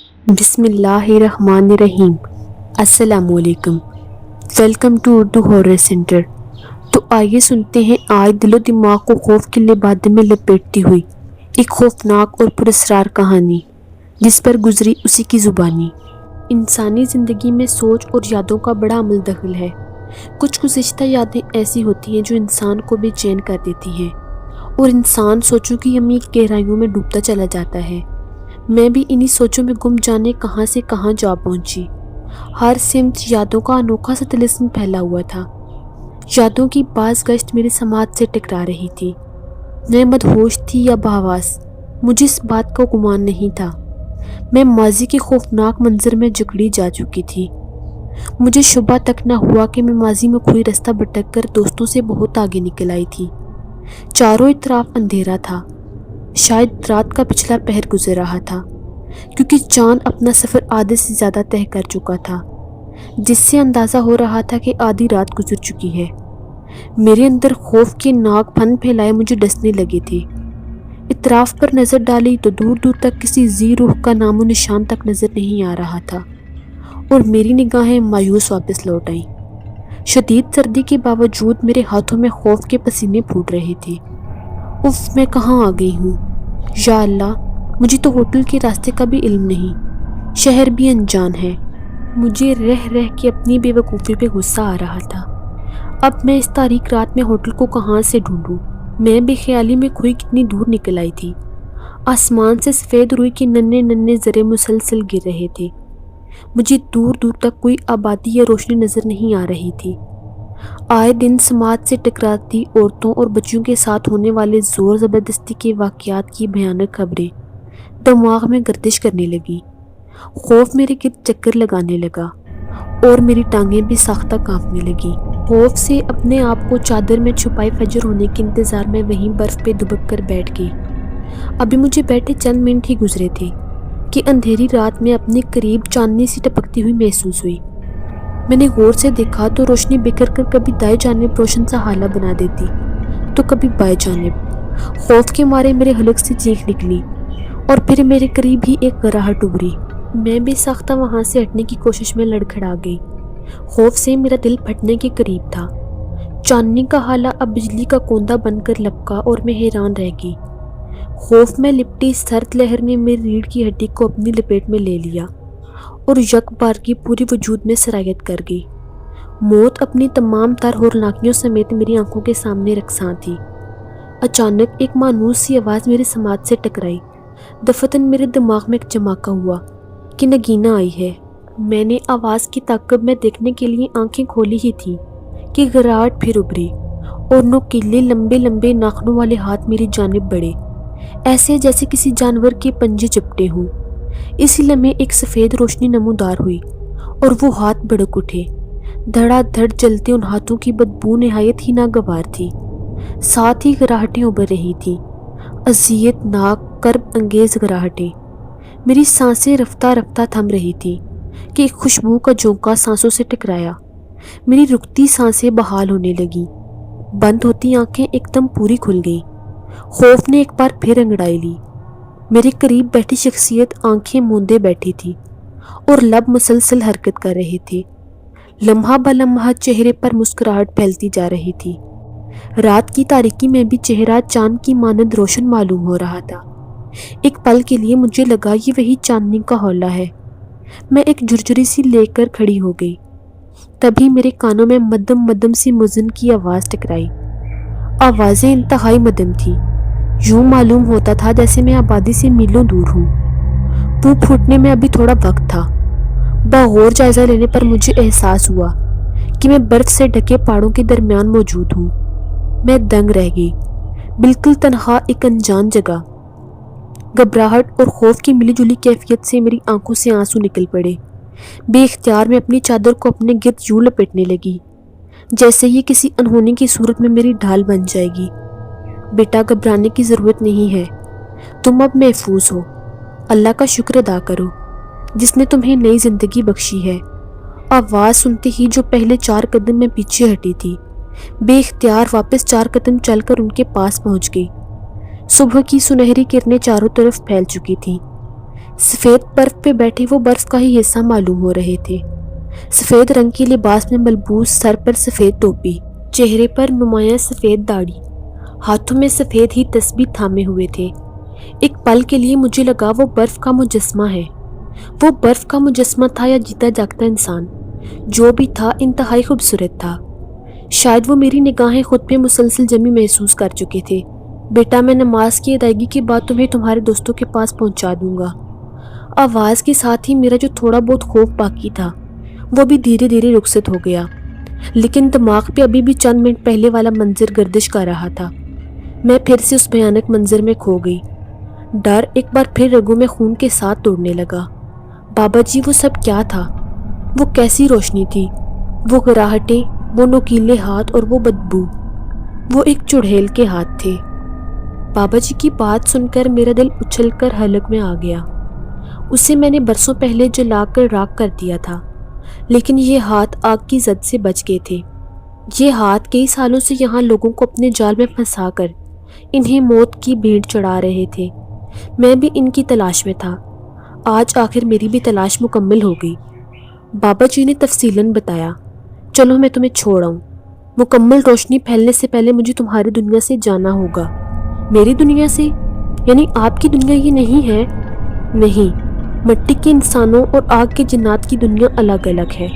بسم اللہ الرحمن الرحیم۔ السلام علیکم۔ Welcome to Urdu horror centre. تو آئیے سنتے ہیں آج دل و دماغ کو خوف کے لبادے میں لپیٹتی ہوئی ایک خوفناک اور پراسرار کہانی، جس پر گزری اسی کی زبانی۔ انسانی زندگی میں سوچ اور یادوں کا بڑا عمل دخل ہے۔ کچھ گزشتہ یادیں ایسی ہوتی ہیں جو انسان کو بے چین کر دیتی ہیں اور انسان سوچوں کی عمیق گہرائیوں میں ڈوبتا چلا جاتا ہے۔ میں بھی انہی سوچوں میں گم جانے کہاں سے کہاں جا پہنچی۔ ہر سمت یادوں کا انوکھا سا طلسم پھیلا ہوا تھا۔ یادوں کی باز گشت میری سماعت سے ٹکرا رہی تھی۔ میں مدہوش تھی یا بحواس، مجھے اس بات کا گمان نہیں تھا۔ میں ماضی کے خوفناک منظر میں جکڑی جا چکی تھی۔ مجھے شبہ تک نہ ہوا کہ میں ماضی میں کھوئی رستہ بھٹک کر دوستوں سے بہت آگے نکل آئی تھی۔ چاروں اطراف اندھیرا تھا۔ شاید رات کا پچھلا پہر گزر رہا تھا، کیونکہ چاند اپنا سفر آدھے سے زیادہ طے کر چکا تھا، جس سے اندازہ ہو رہا تھا کہ آدھی رات گزر چکی ہے۔ میرے اندر خوف کے ناگ پھن پھیلائے مجھے ڈسنے لگے تھے۔ اطراف پر نظر ڈالی تو دور دور تک کسی ذی روح کا نام و نشان تک نظر نہیں آ رہا تھا، اور میری نگاہیں مایوس واپس لوٹ آئیں۔ شدید سردی کے باوجود میرے ہاتھوں میں خوف کے پسینے پھوٹ رہے تھے۔ اف، میں کہاں آ گئی ہوں؟ یا اللہ، مجھے تو ہوٹل کے راستے کا بھی علم نہیں، شہر بھی انجان ہے۔ مجھے رہ رہ کے اپنی بے وقوفی پہ غصہ آ رہا تھا۔ اب میں اس تاریک رات میں ہوٹل کو کہاں سے ڈھونڈوں؟ میں بے خیالی میں کھوئی کتنی دور نکل آئی تھی۔ آسمان سے سفید روئی کے ننھے ننھے ذرے مسلسل گر رہے تھے۔ مجھے دور دور تک کوئی آبادی یا روشنی نظر نہیں آ رہی تھی۔ آئے دن سماعت سے ٹکراتی عورتوں اور بچیوں کے ساتھ ہونے والے زور زبردستی کے واقعات کی بھیانک خبریں دماغ میں گردش کرنے لگی۔ خوف میرے گرد چکر لگانے لگا اور میری ٹانگیں بھی ساختہ کانپنے لگی۔ خوف سے اپنے آپ کو چادر میں چھپائے فجر ہونے کے انتظار میں وہیں برف پہ دبک کر بیٹھ گئی۔ ابھی مجھے بیٹھے چند منٹ ہی گزرے تھے کہ اندھیری رات میں اپنے قریب چاندنی سی ٹپکتی ہوئی محسوس ہوئی۔ میں نے غور سے دیکھا تو روشنی بکھر کر کبھی دائیں جانب روشن سا حالہ بنا دیتی تو کبھی بائیں جانب۔ خوف کے مارے میرے حلق سے چیخ نکلی اور پھر میرے قریب ہی ایک گراہٹ ابھری۔ میں بھی ساختہ وہاں سے ہٹنے کی کوشش میں لڑکھڑا گئی۔ خوف سے میرا دل پھٹنے کے قریب تھا۔ چاندنی کا حالہ اب بجلی کا کوندہ بن کر لپکا اور میں حیران رہ گئی۔ خوف میں لپٹی سرد لہر نے میری ریڑھ کی ہڈی کو اپنی لپیٹ میں لے لیا اور یک بار کی پوری وجود میں سرایت کر گئی۔ موت اپنی تمام تر ہولناکیوں سمیت میری آنکھوں کے سامنے رقصاں تھی۔ اچانک ایک مانوس سی آواز میری سماعت سے ٹکرائی۔ دفتن میرے دماغ میں ایک جھماکہ ہوا کہ نگینہ آئی ہے۔ میں نے آواز کی تعقب میں دیکھنے کے لیے آنکھیں کھولی ہی تھی کہ گراہٹ پھر ابھری اور نوکیلے لمبے لمبے ناخنوں والے ہاتھ میری جانب بڑھے، ایسے جیسے کسی جانور کے پنجے چپٹے ہوں۔ اسی لمحے ایک سفید روشنی نمودار ہوئی اور وہ ہاتھ بھڑک اٹھے۔ دھڑا دھڑ چلتے ان ہاتھوں کی بدبو نہایت ہی ناگوار تھی، ساتھ ہی گراہٹیں ابھر رہی تھیں، اذیت ناک کرب انگیز گراہٹیں۔ میری سانسیں رفتہ رفتہ تھم رہی تھی کہ ایک خوشبو کا جھونکا سانسوں سے ٹکرایا۔ میری رکتی سانسیں بحال ہونے لگیں، بند ہوتی آنکھیں ایک دم پوری کھل گئیں۔ خوف نے ایک بار پھر انگڑائی لی۔ میرے قریب بیٹھی شخصیت آنکھیں موندے بیٹھی تھی اور لب مسلسل حرکت کر رہے تھے۔ لمحہ بلمحہ چہرے پر مسکراہٹ پھیلتی جا رہی تھی۔ رات کی تاریکی میں بھی چہرہ چاند کی مانند روشن معلوم ہو رہا تھا۔ ایک پل کے لیے مجھے لگا یہ وہی چاندنی کا حولہ ہے۔ میں ایک جھرجھری سی لے کر کھڑی ہو گئی۔ تبھی میرے کانوں میں مدم مدم سی مؤذن کی آواز ٹکرائی۔ آوازیں انتہائی مدم تھی، یوں معلوم ہوتا تھا جیسے میں آبادی سے میلوں دور ہوں۔ وہ پھوٹنے میں ابھی تھوڑا وقت تھا۔ باغور جائزہ لینے پر مجھے احساس ہوا کہ میں برف سے ڈھکے پہاڑوں کے درمیان موجود ہوں۔ میں دنگ رہ گئی، بالکل تنہا ایک انجان جگہ۔ گھبراہٹ اور خوف کی ملی جلی کیفیت سے میری آنکھوں سے آنسو نکل پڑے۔ بے اختیار میں اپنی چادر کو اپنے گرد یوں لپیٹنے لگی جیسے یہ کسی انہونی کی صورت میں میری ڈھال بن جائے گی۔ بیٹا، گھبرانے کی ضرورت نہیں ہے، تم اب محفوظ ہو۔ اللہ کا شکر ادا کرو جس نے تمہیں نئی زندگی بخشی ہے۔ آواز سنتے ہی جو پہلے 4 قدم میں پیچھے ہٹی تھی، بے اختیار واپس 4 قدم چل کر ان کے پاس پہنچ گئی۔ صبح کی سنہری کرنیں چاروں طرف پھیل چکی تھیں۔ سفید برف پہ بیٹھے وہ برف کا ہی حصہ معلوم ہو رہے تھے۔ سفید رنگ کے لباس میں ملبوس، سر پر سفید ٹوپی، چہرے پر نمایاں سفید داڑھی، ہاتھوں میں سفید ہی تسبیح تھامے ہوئے تھے۔ ایک پل کے لیے مجھے لگا وہ برف کا مجسمہ ہے۔ وہ برف کا مجسمہ تھا یا جیتا جاگتا انسان، جو بھی تھا انتہائی خوبصورت تھا۔ شاید وہ میری نگاہیں خود پہ مسلسل جمی محسوس کر چکے تھے۔ بیٹا، میں نماز کی ادائیگی کے بعد تمہیں تمہارے دوستوں کے پاس پہنچا دوں گا۔ آواز کے ساتھ ہی میرا جو تھوڑا بہت خوف باقی تھا وہ بھی دھیرے دھیرے رخصت ہو گیا، لیکن دماغ پہ ابھی بھی چند منٹ پہلے والا منظر گردش کر رہا تھا۔ میں پھر سے اس بھیانک منظر میں کھو گئی۔ ڈر ایک بار پھر رگوں میں خون کے ساتھ دوڑنے لگا۔ بابا جی، وہ سب کیا تھا؟ وہ کیسی روشنی تھی؟ وہ گراہٹیں، وہ نوکیلے ہاتھ اور وہ بدبو؟ وہ ایک چڑیل کے ہاتھ تھے۔ بابا جی کی بات سن کر میرا دل اچھل کر حلق میں آ گیا۔ اسے میں نے برسوں پہلے جلا کر راکھ کر دیا تھا، لیکن یہ ہاتھ آگ کی زد سے بچ گئے تھے۔ یہ ہاتھ کئی سالوں سے یہاں لوگوں کو اپنے جال میں پھنسا کر انہیں موت کی بھیٹ چڑھا رہے تھے۔ میں بھی ان کی تلاش میں تھا۔ آج آخر میری بھی تلاش مکمل ہو گئی۔ بابا جی نے تفصیلاً بتایا، چلو میں تمہیں چھوڑ آؤں۔ مکمل روشنی پھیلنے سے پہلے مجھے تمہاری دنیا سے جانا ہوگا۔ میری دنیا سے؟ یعنی آپ کی دنیا یہ نہیں ہے؟ نہیں، مٹی کے انسانوں اور آگ کے جنات کی دنیا الگ الگ ہے۔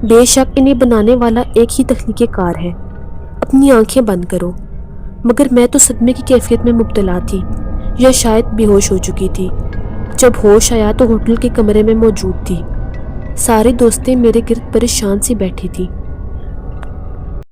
بے شک انہیں بنانے والا ایک ہی تخلیق کار ہے۔ اپنی آنکھیں بند کرو۔ مگر میں تو صدمے کی کیفیت میں مبتلا تھی، یا شاید بے ہوش ہو چکی تھی۔ جب ہوش آیا تو ہوٹل کے کمرے میں موجود تھی۔ ساری دوستیں میرے گرد پریشان سی بیٹھی تھی۔